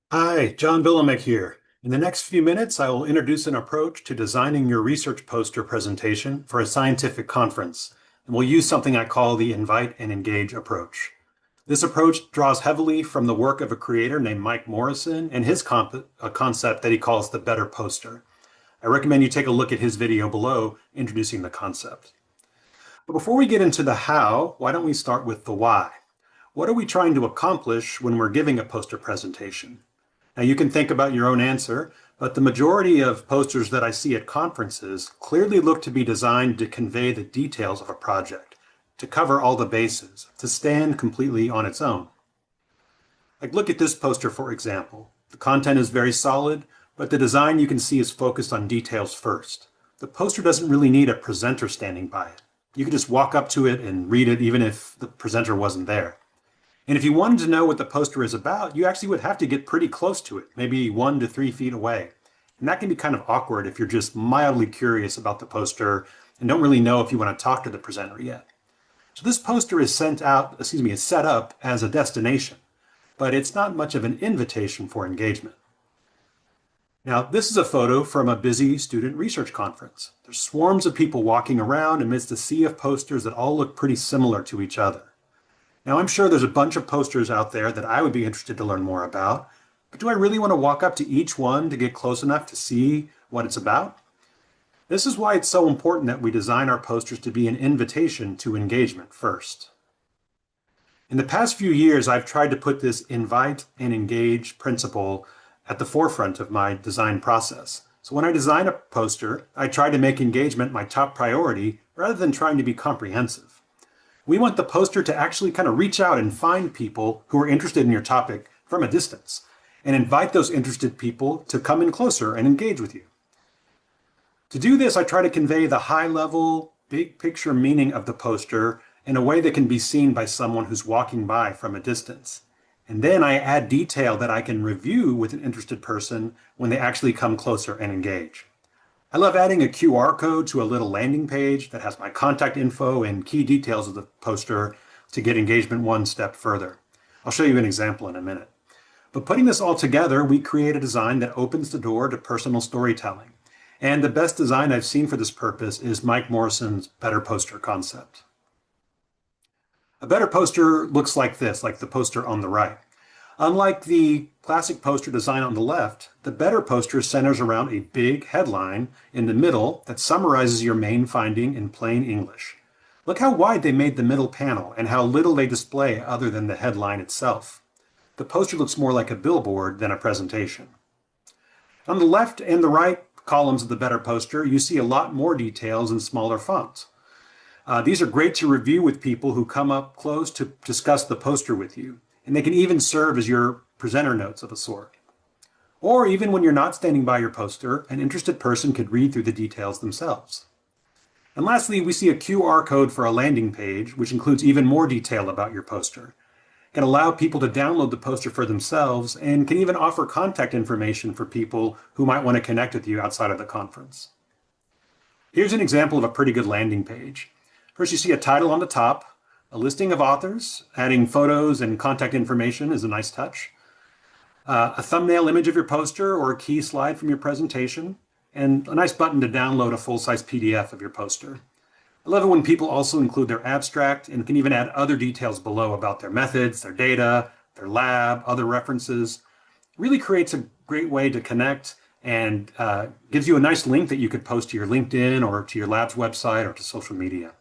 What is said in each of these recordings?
Hi, John Bilomek here. In the next few minutes, I will introduce an approach to designing your research poster presentation for a scientific conference, and we'll use something I call the invite and engage approach. This approach draws heavily from the work of a creator named Mike Morrison and his concept that he calls the better poster. I recommend you take a look at his video below introducing the concept. But before we get into the how, why don't we start with the why? What are we trying to accomplish when we're giving a poster presentation? Now, you can think about your own answer, but the majority of posters that I see at conferences clearly look to be designed to convey the details of a project, to cover all the bases, to stand completely on its own. Like, look at this poster, for example. The content is very solid, but the design you can see is focused on details first. The poster doesn't really need a presenter standing by it. You could just walk up to it and read it even if the presenter wasn't there. And if you wanted to know what the poster is about, you actually would have to get pretty close to it, maybe 1 to 3 feet away. And that can be kind of awkward if you're just mildly curious about the poster and don't really know if you want to talk to the presenter yet. So this poster is is set up as a destination, but it's not much of an invitation for engagement. Now, this is a photo from a busy student research conference. There's swarms of people walking around amidst a sea of posters that all look pretty similar to each other. Now, I'm sure there's a bunch of posters out there that I would be interested to learn more about, but do I really want to walk up to each one to get close enough to see what it's about? This is why it's so important that we design our posters to be an invitation to engagement first. In the past few years, I've tried to put this invite and engage principle at the forefront of my design process. So when I design a poster, I try to make engagement my top priority rather than trying to be comprehensive. We want the poster to actually kind of reach out and find people who are interested in your topic from a distance and invite those interested people to come in closer and engage with you. To do this, I try to convey the high-level, big-picture meaning of the poster in a way that can be seen by someone who's walking by from a distance. And then I add detail that I can review with an interested person when they actually come closer and engage. I love adding a QR code to a little landing page that has my contact info and key details of the poster to get engagement one step further. I'll show you an example in a minute. But putting this all together, we create a design that opens the door to personal storytelling. And the best design I've seen for this purpose is Mike Morrison's better poster concept. A better poster looks like this, like the poster on the right. Unlike the classic poster design on the left, the better poster centers around a big headline in the middle that summarizes your main finding in plain English. Look how wide they made the middle panel and how little they display other than the headline itself. The poster looks more like a billboard than a presentation. On the left and the right columns of the better poster, you see a lot more details in smaller fonts. These are great to review with people who come up close to discuss the poster with you. And they can even serve as your presenter notes of a sort. Or even when you're not standing by your poster, an interested person could read through the details themselves. And lastly, we see a QR code for a landing page, which includes even more detail about your poster. It can allow people to download the poster for themselves and can even offer contact information for people who might want to connect with you outside of the conference. Here's an example of a pretty good landing page. First, you see a title on the top, a listing of authors. Adding photos and contact information is a nice touch. A thumbnail image of your poster or a key slide from your presentation, and a nice button to download a full-size PDF of your poster. I love it when people also include their abstract and can even add other details below about their methods, their data, their lab, other references. It really creates a great way to connect and gives you a nice link that you could post to your LinkedIn or to your lab's website or to social media.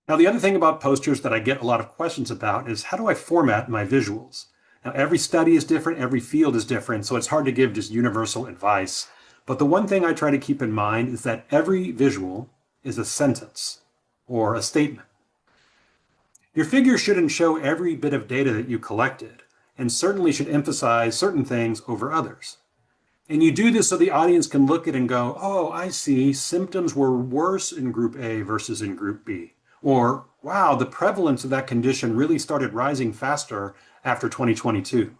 Now, the other thing about posters that I get a lot of questions about is how do I format my visuals? Now, every study is different, every field is different, so it's hard to give just universal advice. But the one thing I try to keep in mind is that every visual is a sentence or a statement. Your figure shouldn't show every bit of data that you collected, and certainly should emphasize certain things over others. And you do this so the audience can look at it and go, oh, I see, symptoms were worse in group A versus in group B. Or, wow, the prevalence of that condition really started rising faster after 2022.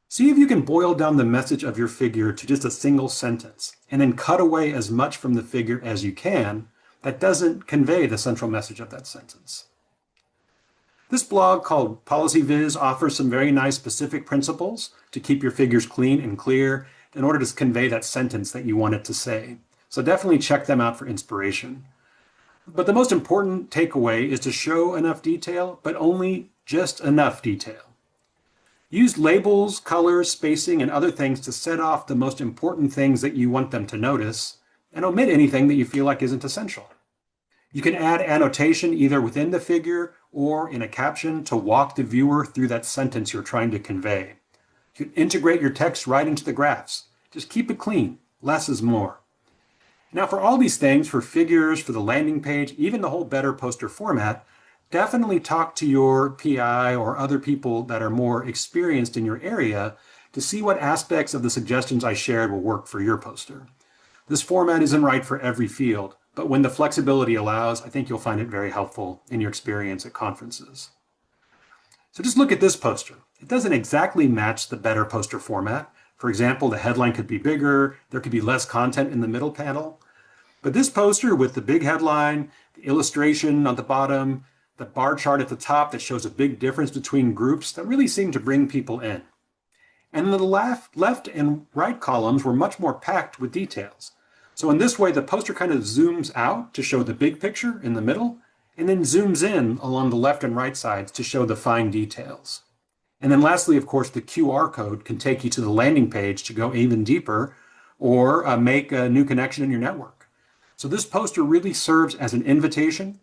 See if you can boil down the message of your figure to just a single sentence, and then cut away as much from the figure as you can that doesn't convey the central message of that sentence. This blog called Policy Viz offers some very nice specific principles to keep your figures clean and clear in order to convey that sentence that you want it to say. So definitely check them out for inspiration. But the most important takeaway is to show enough detail, but only just enough detail. Use labels, colors, spacing, and other things to set off the most important things that you want them to notice, and omit anything that you feel like isn't essential. You can add annotation either within the figure or in a caption to walk the viewer through that sentence you're trying to convey. You can integrate your text right into the graphs. Just keep it clean. Less is more. Now for all these things, for figures, for the landing page, even the whole better poster format, definitely talk to your PI or other people that are more experienced in your area to see what aspects of the suggestions I shared will work for your poster. This format isn't right for every field, but when the flexibility allows, I think you'll find it very helpful in your experience at conferences. So just look at this poster. It doesn't exactly match the better poster format. For example, the headline could be bigger, there could be less content in the middle panel. But this poster with the big headline, the illustration on the bottom, the bar chart at the top that shows a big difference between groups, that really seemed to bring people in. And the left and right columns were much more packed with details. So in this way, the poster kind of zooms out to show the big picture in the middle, and then zooms in along the left and right sides to show the fine details. And then lastly, of course, the QR code can take you to the landing page to go even deeper or make a new connection in your network. So this poster really serves as an invitation,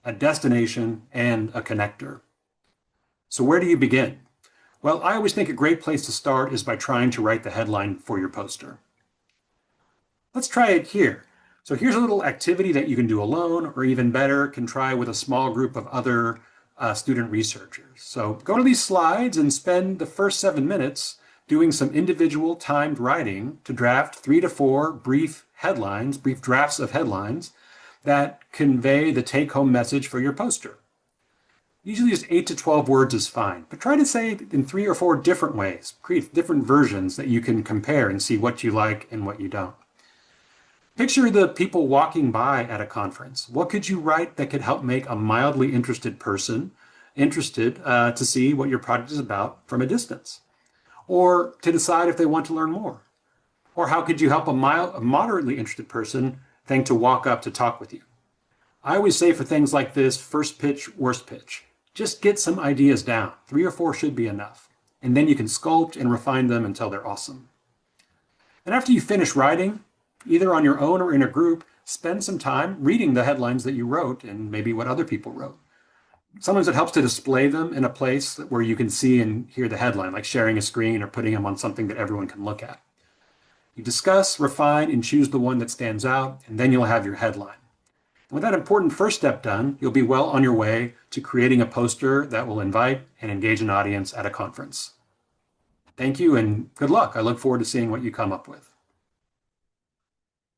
a destination, and a connector. So where do you begin? Well, I always think a great place to start is by trying to write the headline for your poster. Let's try it here. So here's a little activity that you can do alone, or even better, can try with a small group of other student researchers. So go to these slides and spend the first 7 minutes doing some individual timed writing to draft 3 to 4 brief headlines, brief drafts of headlines that convey the take-home message for your poster. Usually just 8 to 12 words is fine, but try to say it in 3 or 4 different ways. Create different versions that you can compare and see what you like and what you don't. Picture the people walking by at a conference. What could you write that could help make a mildly interested person interested to see what your product is about from a distance? Or to decide if they want to learn more? Or how could you help a moderately interested person think to walk up to talk with you? I always say for things like this, first pitch, worst pitch. Just get some ideas down. 3 or 4 should be enough. And then you can sculpt and refine them until they're awesome. And after you finish writing, either on your own or in a group, spend some time reading the headlines that you wrote and maybe what other people wrote. Sometimes it helps to display them in a place where you can see and hear the headline, like sharing a screen or putting them on something that everyone can look at. You discuss, refine, and choose the one that stands out, and then you'll have your headline. And with that important first step done, you'll be well on your way to creating a poster that will invite and engage an audience at a conference. Thank you and good luck. I look forward to seeing what you come up with.